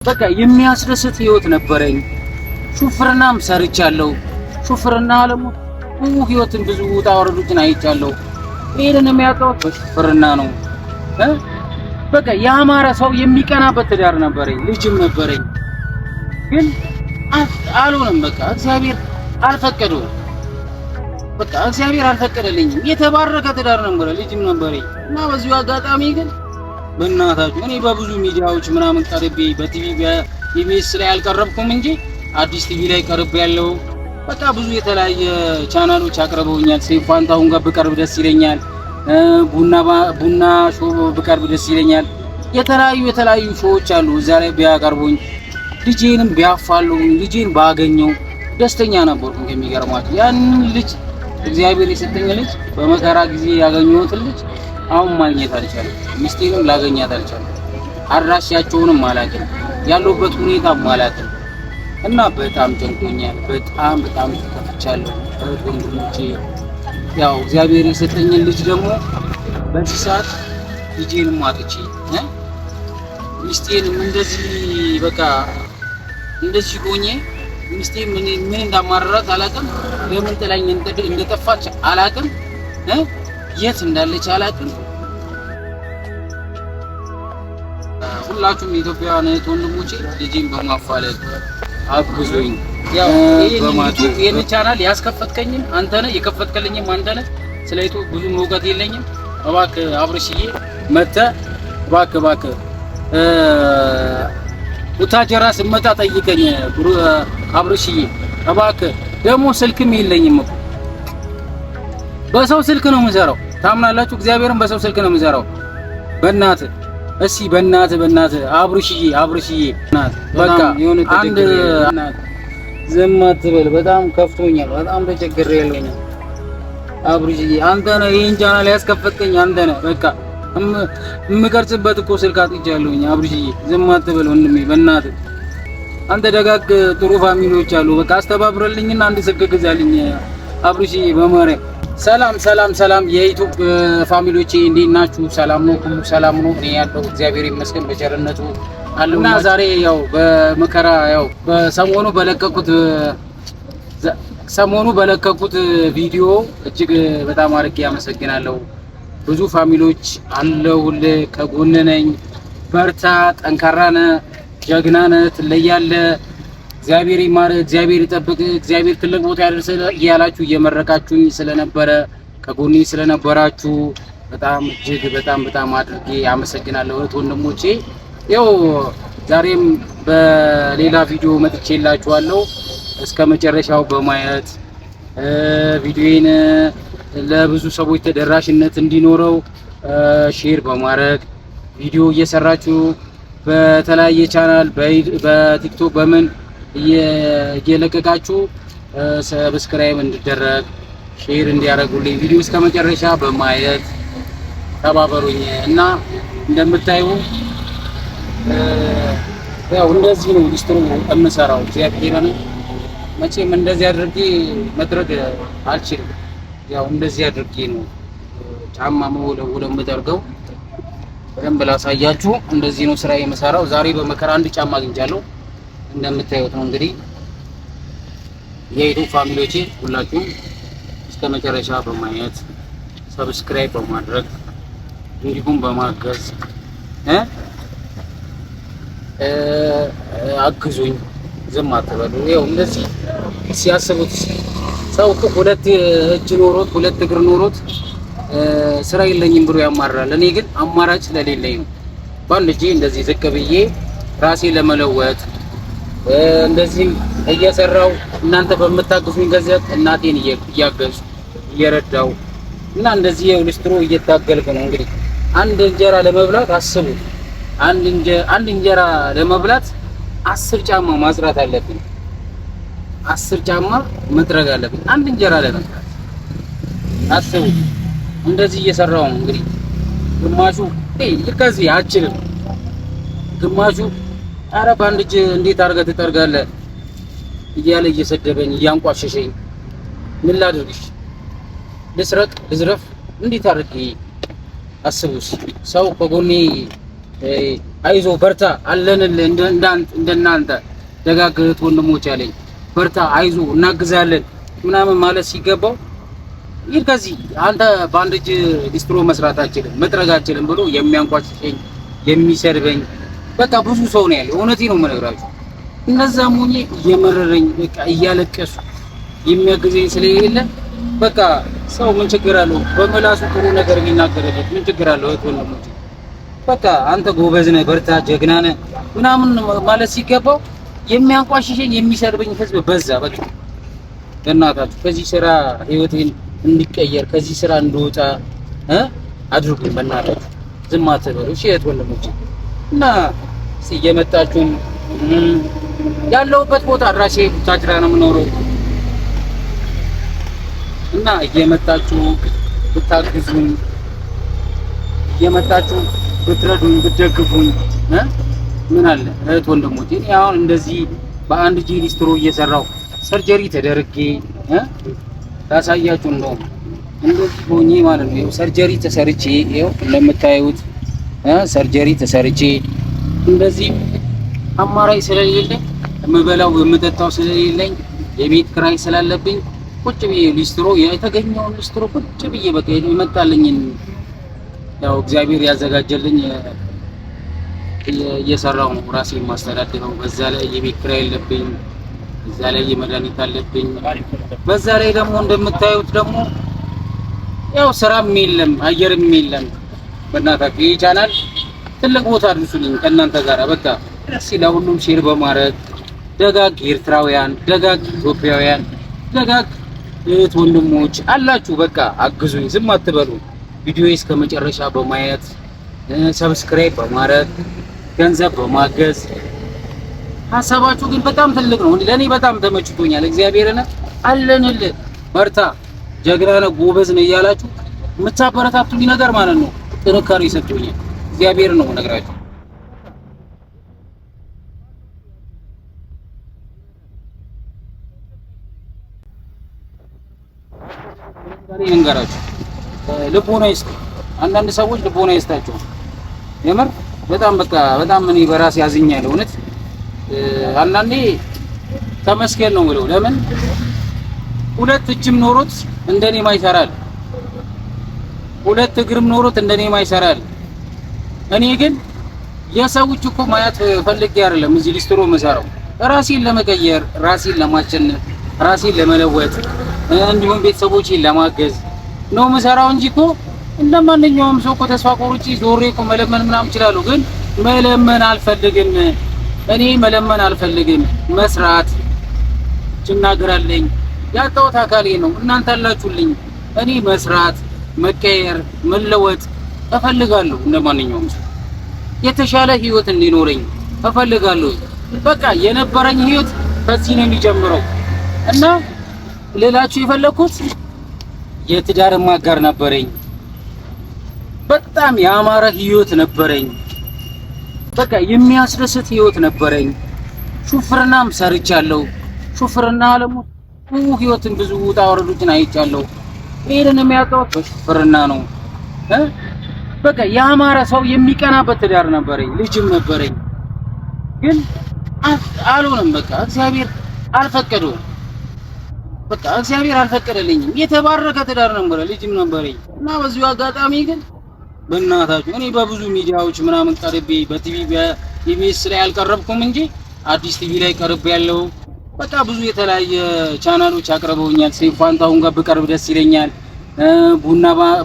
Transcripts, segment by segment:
በቃ የሚያስደስት ህይወት ነበረኝ። ሹፍርናም ሰርቻለሁ። ሹፍርና አለሙ ህይወትን ብዙ ውጣ ወረዶችን አይቻለሁ። ይሄንን የሚያውቀው በሹፍርና ነው። በቃ ያማረ ሰው የሚቀናበት ትዳር ነበረኝ፣ ልጅም ነበረኝ። ግን አልሆነም። በቃ እግዚአብሔር አልፈቀደውም። በቃ እግዚአብሔር አልፈቀደልኝም። የተባረከ ትዳር ነበረ፣ ልጅም ነበረኝ እና በዚሁ አጋጣሚ ግን በእናታችሁ እኔ በብዙ ሚዲያዎች ምናምን ቀርቤ በቲቪ በኢቢኤስ ላይ አልቀረብኩም እንጂ አዲስ ቲቪ ላይ ቀርብ ያለው በቃ ብዙ የተለያየ ቻናሎች አቅርበውኛል። ሴፍ ፋንታሁን ጋር ብቀርብ ደስ ይለኛል። ቡና ሾው ብቀርብ ደስ ይለኛል። የተለያዩ ሾዎች አሉ። እዛ ላይ ቢያቀርቡኝ ልጄንም ቢያፋሉኝ ልጄን ባገኘው ደስተኛ ነበርኩ። የሚገርማችሁ ያንን ልጅ እግዚአብሔር የሰጠኝ ልጅ በመከራ ጊዜ ያገኘሁትን ልጅ አሁን ማግኘት አልቻለም። ሚስቴንም ላገኛት አልቻለም። አድራሻቸውንም አላውቅም፣ ያለሁበት ሁኔታም አላውቅም እና በጣም ጨንቆኛል። በጣም ተከፍቻለሁ። ወንድሞቼ ያው እግዚአብሔር የሰጠኝን ልጅ ደግሞ በዚህ ሰዓት ልጄንም አጥቼ ሚስቴንም እንደዚህ በቃ እንደዚህ ሆኜ ሚስቴ ምን እንዳማረራት አላውቅም። ለምን ጥላኝ እንደጠፋች አላውቅም። የት እንዳለች አላውቅም። ሁላችሁም የኢትዮጵያውያን እህት ወንድሞቼ ልጄን በማፋለግ አግዙኝ። ያው ይሄን ቻናል ያስከፈትከኝም አንተ ነህ፣ የከፈትከልኝም አንተ ነህ። ስለ ዩቲዩብ ብዙም እውቀት የለኝም። እባክህ አብርሽዬ መተህ እባክህ ቡታጀራ ስመጣ ጠይቀኝ አብርሽዬ እባክህ። ደግሞ ስልክም የለኝም እኮ በሰው ስልክ ነው የምሰራው። ታምናላችሁ? እግዚአብሔርን በሰው ስልክ ነው የምሰራው። በእናትህ እስኪ በእናትህ አብርሽዬ በቃ አንድ ዝም አትበል። በጣም ከፍቶኛል። በጣም ተቸግሬያለሁ። አብርሽዬ አንተ ነህ ይሄን ቻናል ያስከፈትከኝ አንተ ነህ። በቃ የምቀርጽበት እኮ ስልክ አጥቻለሁኝ። አብርሽዬ ዝም አትበል ወንድሜ በእናትህ። አንተ ደጋግ ጥሩ ፋሚሊዎች አሉ። በቃ አስተባብረልኝና አንድ ስልክ ግዛልኝ አብርሽዬ በማርያም። ሰላም የዩቲዩብ ፋሚሊዎቼ እንዴት ናችሁ? ሰላም ነው? ሁሉ ሰላም ነው? እኔ ያለው እግዚአብሔር ይመስገን በቸርነቱ አለና ዛሬ ያው በመከራ ያው ሰሞኑ በለቀቁት ቪዲዮ እጅግ በጣም አድርጌ አመሰግናለሁ። ብዙ ፋሚሊዎች አለሁልህ፣ ከጎን ነኝ፣ በርታ፣ ጠንካራ ነህ፣ ጀግና ነህ፣ ትለያለህ፣ እግዚአብሔር ይማር፣ እግዚአብሔር ይጠብቅ፣ እግዚአብሔር ትልቅ ቦታ ያደርሰህ እያላችሁ እየመረቃችሁኝ ስለነበረ ከጎኔ ስለነበራችሁ በጣም እጅግ በጣም አድርጌ አመሰግናለሁ እህት ወንድሞቼ። ያው ዛሬም በሌላ ቪዲዮ መጥቼላችኋለሁ። እስከ መጨረሻው በማየት ቪዲዮዬን ለብዙ ሰዎች ተደራሽነት እንዲኖረው ሼር በማድረግ ቪዲዮ እየሰራችሁ በተለያየ ቻናል በቲክቶክ በምን እየለቀቃችሁ ሰብስክራይብ እንዲደረግ ሼር እንዲያደርጉልኝ ቪዲዮ እስከ መጨረሻ በማየት ተባበሩኝ እና እንደምታዩ ያው እንደዚህ ነው ሊስትሮ የምሰራው። እግዚአብሔርን መቼም እንደዚህ አድርጌ መድረግ አልችልም። ያው እንደዚህ አድርጌ ነው ጫማ መወለወል የምጠርገው። በደንብ ላሳያችሁ። እንደዚህ ነው ስራ የምሰራው። ዛሬ በመከራ አንድ ጫማ አግኝቻለሁ። እንደምታዩት ነው እንግዲህ የዩቲዩብ ፋሚሊዎቼ ሁላችሁም እስከ መጨረሻ በማየት ሰብስክራይብ በማድረግ እንዲሁም በማገዝ አግዙኝ። ዝም አትበሉ። ይኸው እንደዚህ ሲያስቡት ሰው እኮ ሁለት እጅ ኖሮት ሁለት እግር ኖሮት ስራ የለኝም ብሎ ያማራል። እኔ ግን አማራጭ ስለሌለኝ ነው በአንድ እጄ እንደዚህ ዝቅ ብዬ ራሴ ለመለወጥ እንደዚህ እየሰራው እናንተ በምታግዙኝ ገንዘብ እናቴን እያገዙ እየረዳው እና እንደዚህ ሊስትሮ እየታገልኩ ነው። እንግዲህ አንድ እንጀራ ለመብላት አስቡ። አንድ እንጀራ ለመብላት 10 ጫማ ማጽራት አለብኝ። 10 ጫማ መጥረግ አለብኝ አንድ እንጀራ ለመብላት አስቡ። እንደዚህ እየሰራው ነው እንግዲህ ግማሹ ከዚህ አችልም፣ ግማሹ ኧረ በአንድ እጅ እንዴት አድርገህ ትጠርጋለህ እያለ እየሰደበኝ እያንቋሸሸኝ ምን ላድርግሽ? ልስረቅ ልዝረፍ እንዴት አድርጌ አስቡስ። ሰው ከጎኔ አይዞ በርታ አለንልህ እንደናንተ ደጋግ እህት ወንድሞች አለኝ በርታ አይዞ እናግዛለን ምናምን ማለት ሲገባው ይሄ ከዚህ አንተ በአንድ እጅ ሊስትሮ መስራት አትችልም መጥረግ አትችልም ብሎ የሚያንቋሽሸኝ የሚሰርበኝ በቃ ብዙ ሰው ነው ያለው። እውነቴን ነው የምነግራችሁ። እነዛም ሆኜ እየመረረኝ በቃ እያለቀሱ የሚያግዘኝ ስለሌለ በቃ ሰው ምን ችግር አለው በመላሱ ጥሩ ነገር ቢናገርበት ምን ችግር አለው? እህት ወንድሞች በቃ አንተ ጎበዝ ነህ በርታ ጀግና ነህ ምናምን ማለት ሲገባው የሚያንቋሽሸኝ የሚሰርበኝ ህዝብ በዛ። በቃ በእናታችሁ ከዚህ ስራ ህይወቴን እንዲቀየር ከዚህ ስራ እንድወጣ አድርጉኝ በእናታችሁ። ዝም አትበሉ እሺ እህት ወንድሞች። እና እየመጣችሁ ያለሁበት ቦታ አድራሼ ቡታጅራ ነው የምኖረው እና እየመጣችሁ ብታግዙኝ እየመጣችሁ ብትረዱኝ ብትደግፉኝ ምን አለ እህት ወንድሞቼ። እኔ አሁን እንደዚህ በአንድ ጂ ሊስትሮ እየሰራው ሰርጀሪ ተደርጌ ታሳያችሁ ነው እንደዚህ ሆኜ ማለት ነው። ይኸው ሰርጀሪ ተሰርቼ ይኸው እንደምታዩት ሰርጀሪ ተሰርቼ እንደዚህ አማራጭ ስለሌለኝ የምበላው የምጠጣው ስለሌለኝ የቤት ክራይ ስላለብኝ ቁጭ ብዬ ሊስትሮ የተገኘውን ሊስትሮ ቁጭ ብዬ በቃ የመጣልኝን ያው እግዚአብሔር ያዘጋጀልኝ እየሰራው ነው ራሴን ማስተዳደረው። በዛ ላይ የቤት ክራይ አለብኝ፣ በዛ ላይ የመድኃኒት አለብኝ፣ በዛ ላይ ደግሞ እንደምታዩት ደግሞ ያው ስራም የለም አየርም የለም። በእናታችሁ ይሄ ቻናል ትልቅ ቦታ አድርሱልኝ ከእናንተ ጋር በቃ ለሁሉም ሼር በማድረግ ደጋግ ኤርትራውያን ደጋግ ኢትዮጵያውያን ደጋግ እህት ወንድሞች አላችሁ በቃ አግዙኝ፣ ዝም አትበሉ። ቪዲዮዬስ ከመጨረሻ በማየት ሰብስክራይብ በማድረግ ገንዘብ በማገዝ ሀሳባችሁ ግን በጣም ትልቅ ነው። ለኔ በጣም ተመችቶኛል። እግዚአብሔርን አለንልህ በርታ ጀግና ነህ ጎበዝ ነህ እያላችሁ የምታበረታቱኝ ነገር ማለት ነው ጥንካሬ ይሰጡኛል። እግዚአብሔርን ነው የምነግራችሁ። እንገራችሁ ልቦና ይስጥ። አንዳንድ ሰዎች ልቦና ይስጣቸው። የምር በጣም በቃ በጣም እኔ በራሴ ያዝኛለሁ። እውነት አንዳንዴ ተመስገን ነው የምለው። ለምን ሁለት እጅም ኖሮት እንደኔ ማይሰራል፣ ሁለት እግርም ኖሮት እንደኔ ማይሰራል። እኔ ግን የሰዎች እኮ ማያት ፈልጌ አይደለም እዚህ ሊስትሮ መሰራው ራሴን ለመቀየር ራሴን ለማሸነፍ ራሴን ለመለወጥ እንዲሁም ቤተሰቦቼን ለማገዝ ነው መሰራው እንጂ እኮ እንደማንኛውም ሰው እኮ ተስፋ ቆርጬ ዞሬ እኮ መለመን ምናምን እችላለሁ። ግን መለመን አልፈልግም። እኔ መለመን አልፈልግም። መስራት ችናገራለኝ ያጣሁት አካሌ ነው። እናንተ አላችሁልኝ። እኔ መስራት መቀየር መለወጥ እፈልጋለሁ። እንደማንኛውም ሰው የተሻለ ህይወት እንዲኖረኝ እፈልጋለሁ። በቃ የነበረኝ ህይወት ከዚህ ነው የሚጀምረው እና ሌላችሁ የፈለኩት የትዳር ማጋር ነበረኝ። በጣም ያማረ ህይወት ነበረኝ። በቃ የሚያስደስት ህይወት ነበረኝ። ሹፍርናም ሰርቻለሁ። ሹፍርና አለሙ ህይወትን ብዙ ውጣ ወረዶችን አይቻለሁ። ይሄንን የሚያውቀው በሹፍርና ነው። በቃ ያማረ ሰው የሚቀናበት ትዳር ነበረኝ፣ ልጅም ነበረኝ። ግን አልሆነም። በቃ እግዚአብሔር አልፈቀደውም። በቃ እግዚአብሔር አልፈቀደልኝም። የተባረከ ትዳር ነበረ፣ ልጅም ነበረኝ እና በዚሁ አጋጣሚ ግን በእናታችሁ እኔ በብዙ ሚዲያዎች ምናምን ቀርቤ በቲቪ በኢቢኤስ ላይ አልቀረብኩም እንጂ አዲስ ቲቪ ላይ ቀርቤ ያለው በቃ ብዙ የተለያየ ቻናሎች አቅርበውኛል። ሴፍ ፋንታሁን ጋር ብቀርብ ደስ ይለኛል።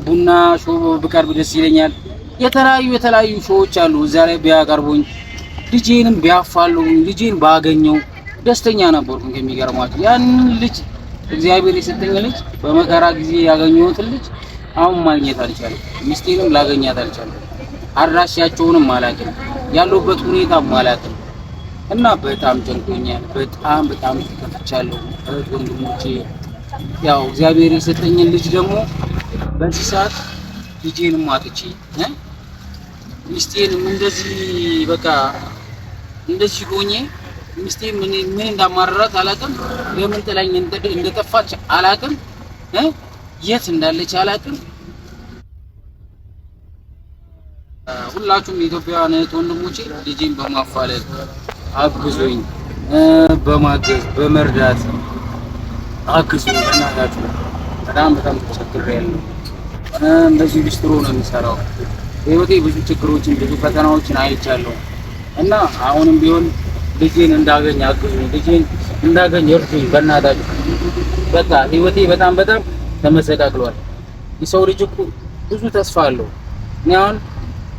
ቡና ሾው ብቀርብ ደስ ይለኛል። የተለያዩ ሾዎች አሉ። እዛ ላይ ቢያቀርቡኝ ልጄንም ቢያፋሉኝ ልጄን ባገኘው ደስተኛ ነበርኩኝ። የሚገርማችሁ ያን ልጅ እግዚአብሔር የሰጠኝ ልጅ በመከራ ጊዜ ያገኘሁትን ልጅ አሁን ማግኘት አልቻለም። ሚስቴንም ላገኛት አልቻለም። አድራሻቸውንም አላውቅም፣ ያለሁበት ሁኔታም አላውቅም እና በጣም ጨንቆኛል። በጣም ተከፍቻለሁ። እህት ወንድሞቼ ያው እግዚአብሔር የሰጠኝን ልጅ ደግሞ በዚህ ሰዓት ልጄንም አጥቼ ሚስቴንም እንደዚህ በቃ እንደዚህ ሆኜ ሚስቴ ምን እንዳማረራት አላውቅም። ለምን ጥላኝ እንደጠፋች አላውቅም። የት እንዳለች አላውቅም። ሁላችሁም የኢትዮጵያውያን እህት ወንድሞቼ ልጄን በማፋለግ አግዙኝ፣ በማገዝ በመርዳት አግዙኝ። እናታችሁ በጣም ተቸግሬያለሁ። እንደዚህ ቢስትሮ ነው የሚሰራው። ህይወቴ ብዙ ችግሮችን ብዙ ፈተናዎችን አይቻለሁ እና አሁንም ቢሆን ልጄን እንዳገኝ አግዙኝ፣ ልጄን እንዳገኝ እርዱኝ በእናታችሁ። በቃ ህይወቴ በጣም ተመሰቃቅሏል። የሰው ልጅ እኮ ብዙ ተስፋ አለው። እኔ አሁን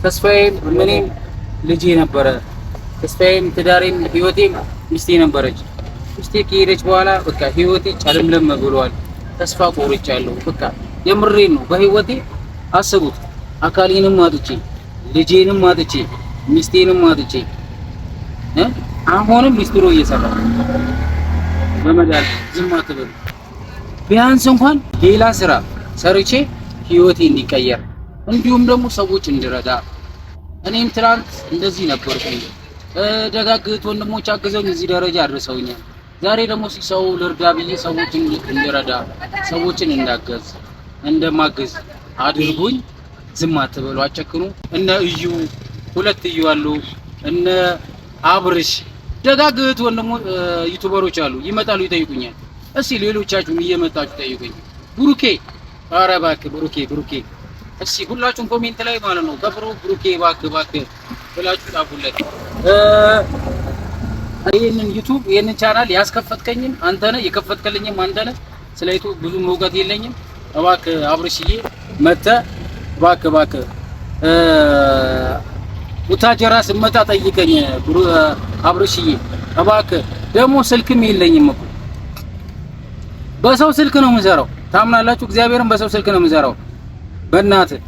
ተስፋዬም ምንም ልጄ ነበረ። ተስፋዬም ትዳሬም ህይወቴም ሚስቴ ነበረች። ሚስቴ ከሄደች በኋላ በቃ ህይወቴ ጨለምለም ብሏል። ተስፋ ቆርጫለሁ። በቃ የምሬን ነው። በህይወቴ አስቡት፣ አካሌንም አጥቼ ልጄንም አጥቼ ሚስቴንም አጥቼ አሁንም ሊስትሮ እየሰራሁ በመዳል ዝም አትበሉ። ቢያንስ እንኳን ሌላ ስራ ሰርቼ ህይወቴ እንዲቀየር እንዲሁም ደግሞ ሰዎች እንድረዳ። እኔም ትናንት እንደዚህ ነበርኩኝ። ደጋግት ወንድሞች አግዘውኝ እዚህ ደረጃ አድርሰውኛል። ዛሬ ደግሞ ሰው ልርዳ ብዬ ሰዎችን እንድረዳ ሰዎችን እንዳገዝ እንደማግዝ አድርጉኝ። ዝም አትበሉ፣ አጨክኑ። እነ እዩ ሁለት እዩ አሉ፣ እነ አብርሽ ደጋግት ወንድሞች ዩቲዩበሮች አሉ፣ ይመጣሉ ይጠይቁኛል። እስኪ ሌሎቻችሁም እየመጣችሁ ጠይቁኝ። ብሩኬ ኧረ እባክህ ብሩኬ እስኪ ሁላችሁም ኮሜንት ላይ ማለት ነው ብሩኬ እባክህ ብላችሁ ጻፉለት። ይሄንን ዩቲዩብ ይሄንን ቻናል ያስከፈትከኝም አንተ ነህ፣ የከፈትከልኝም አንተ ነህ። ስለ ዩቲዩብ ብዙም እውቀት የለኝም። እባክህ አብርሽዬ መተህ እባክህ ቡታጀራ ስመጣ ጠይቀኝ አብርሽዬ እባክህ። ደግሞ ስልክም የለኝም እኮ በሰው ስልክ ነው የምሰራው። ታምናላችሁ? እግዚአብሔርን በሰው ስልክ ነው የምሰራው። በእናትህ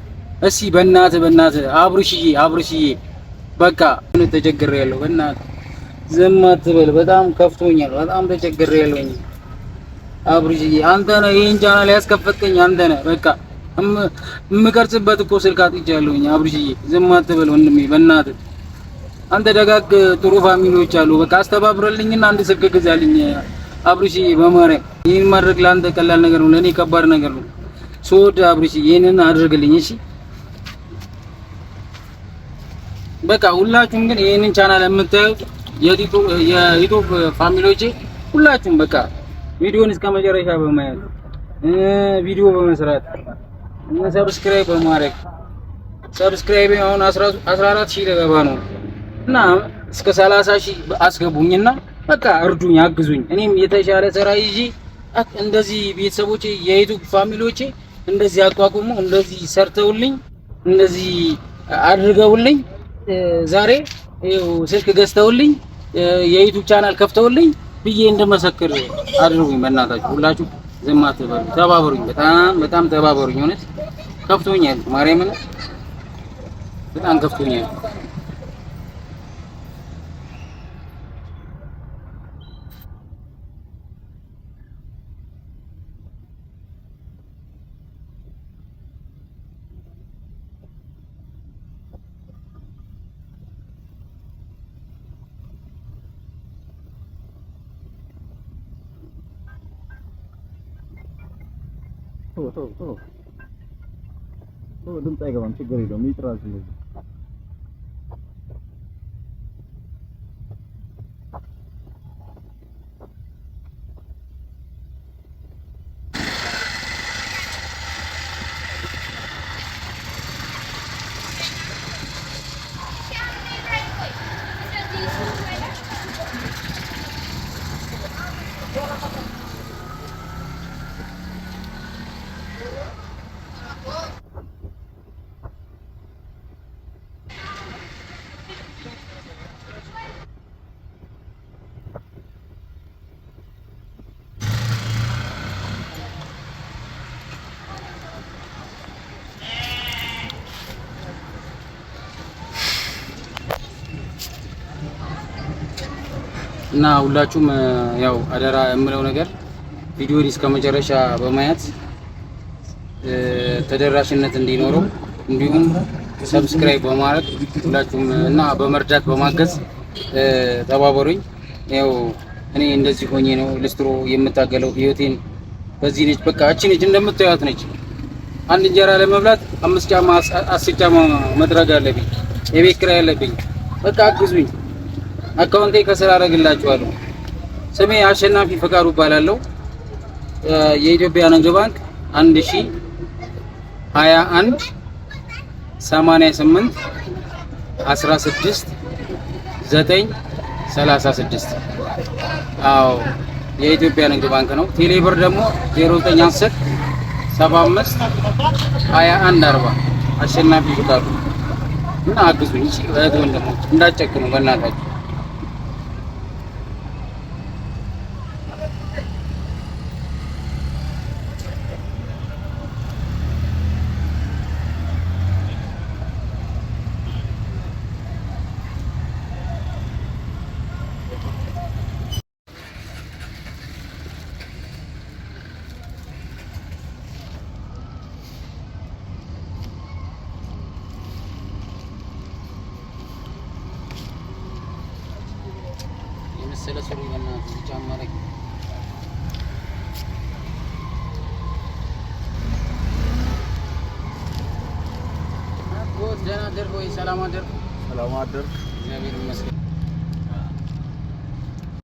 እስኪ በእናትህ አብርሽዬ በቃ ተቸግሬያለሁ። በእናትህ ዝም አትበል። በጣም ከፍቶኛል። በጣም ተቸግሬያለሁ። አብርሽዬ አንተ ነህ ይሄን ቻናል ያስከፈትከኝ አንተ ነህ። በቃ የምቀርጽበት እኮ ስልክ አጥቻለሁኝ። አብርሽዬ ዝም አትበል ወንድሜ በእናትህ። አንተ ደጋግ ጥሩ ፋሚሊዎች አሉ። በቃ አስተባብረልኝና አንድ ስልክ ግዛልኝ አብርሽዬ በማርያም። ይሄን ማድረግ ለአንተ ቀላል ነገር ነው፣ ለኔ ከባድ ነገር ነው። ሶድ አብርሽዬ ይሄንን አድርግልኝ እሺ። በቃ ሁላችሁም ግን ይሄንን ቻናል የምታዩት የዩቲዩብ ፋሚሊዎቼ ሁላችሁም በቃ ቪዲዮን እስከ መጨረሻ በማየት ቪዲዮ በመስራት ሰብስክራይብ በማድረግ ሰብስክራይብ አሁን 14000 ልገባ ነው እና እስከ 30000 አስገቡኝና በቃ እርዱኝ፣ አግዙኝ። እኔም የተሻለ ስራ ይዤ እንደዚህ ቤተሰቦቼ የዩቲዩብ ፋሚሊዎቼ እንደዚህ አቋቁሙ እንደዚህ ሰርተውልኝ እንደዚህ አድርገውልኝ ዛሬ ይኸው ስልክ ገዝተውልኝ የዩቲዩብ ቻናል ከፍተውልኝ ብዬ እንደመሰክር አድርጉኝ። በእናታችሁ ሁላችሁ ዝም አትበሉ፣ ተባበሩኝ። በጣም ተባበሩኝ። እውነት ከፍቶኛል፣ ማርያምን በጣም ከፍቶኛል። ድምፅ አይገባም፣ ችግር የለውም ይጥራል። እና ሁላችሁም ያው አደራ የምለው ነገር ቪዲዮን እስከ መጨረሻ በማየት ተደራሽነት እንዲኖረው እንዲሁም ሰብስክራይብ በማድረግ ሁላችሁም እና በመርዳት በማገዝ ተባበሩኝ። ያው እኔ እንደዚህ ሆኜ ነው ልስትሮ የምታገለው። ህይወቴን በዚህ ነች። በቃ እቺ ነች እንደምታዩት ነች። አንድ እንጀራ ለመብላት 5 ጫማ 10 ጫማ መጥረግ አለብኝ። የቤት ኪራይ አለብኝ። በቃ አግዙኝ። አካውንቴ ከስራ አደርግላችኋለሁ። ስሜ አሸናፊ ፈቃዱ እባላለሁ። የኢትዮጵያ ንግድ ባንክ 1021 88 16 936 አዎ የኢትዮጵያ ንግድ ባንክ ነው። ቴሌብር ደግሞ 0910 75 21 40 አሸናፊ ፈቃዱ እና አግዙኝ። እህት ወንድሞች እንዳትጨክኑ በእናታችሁ። ስለሱሪ በእናትህ ጫማረኝ አጎት ደህና አደርክ ወይ? ሰላም አደርክ? ሰላም አደርክ? እግዚአብሔር ይመስገን።